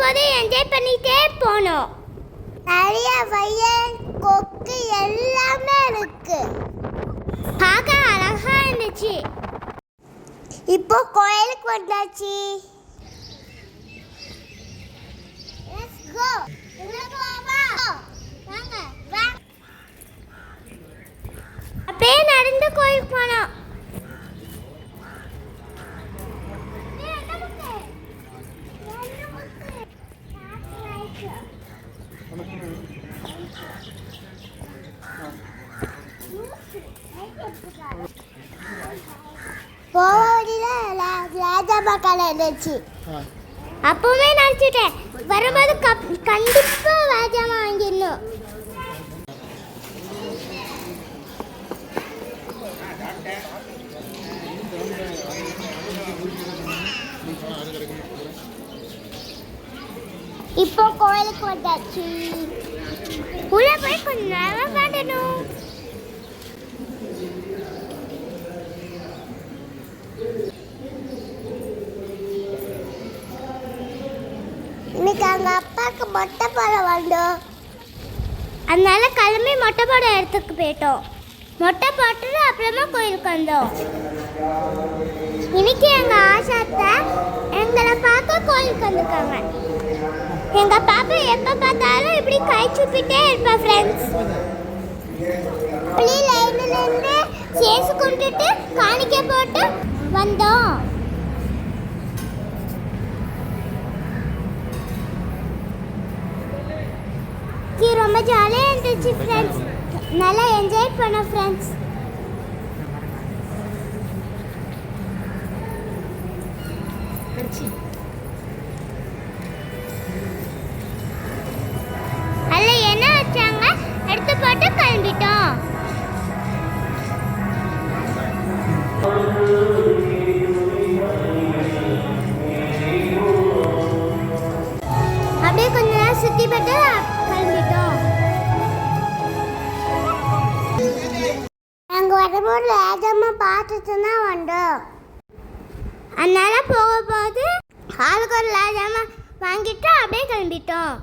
வரும்போது என்ஜாய் பண்ணிட்டே போனோம். நிறைய வயல் கொக்கு எல்லாமே இருக்கு. பார்க்க அழகா இருந்துச்சு. இப்போ கோயிலுக்கு வந்தாச்சு. Let's go. அப்படியே நடந்து கோயிலுக்கு போனோம். அப்பவே நினைச்சிட்டேன் வரும்போது கண்டிப்பா ராஜாமா வாங்கிடணும். இப்போ கோயிலுக்கு வந்தாச்சு. உள்ள போய் கொஞ்ச நேரம் காட்டணும். இன்னைக்கு அவங்க அப்பாவுக்கு மொட்டை போட வந்தோம். அதனால கிளம்பி மொட்டை போட இடத்துக்கு போயிட்டோம். மொட்டை போட்டுட்டு அப்புறமா கோயிலுக்கு வந்தோம். இன்னைக்கு எங்கள் ஆசாத்தை எங்களை பார்க்க கோயிலுக்கு வந்திருக்காங்க. எங்கள் பாப்பா எப்போ பார்த்தாலும் இப்படி கை சுப்பிட்டே இருப்பா ஃப்ரெண்ட்ஸ். இப்படி லைன்லேருந்து சேசு கும்பிட்டுட்டு காணிக்கை போட்டு வந்தோம். ரொம்ப ஜாலியாக இருந்துச்சு ஃப்ரெண்ட்ஸ். நல்லா என்ஜாய் பண்ண ஃப்ரெண்ட்ஸ். அதில் என்ன வச்சாங்க எடுத்து போட்டு கிளம்பிட்டோம். அப்படியே கொஞ்ச நேரம் சுற்றி போட்டு கிளம்பிட்டோம். நாங்கள் வரும்போது ராஜம்மா பார்த்துட்டு தான் வந்தோம். அதனால போகும்போது ஆளுக்கு ஒரு ராஜம்மா வாங்கிட்டு அப்படியே கிளம்பிட்டோம்.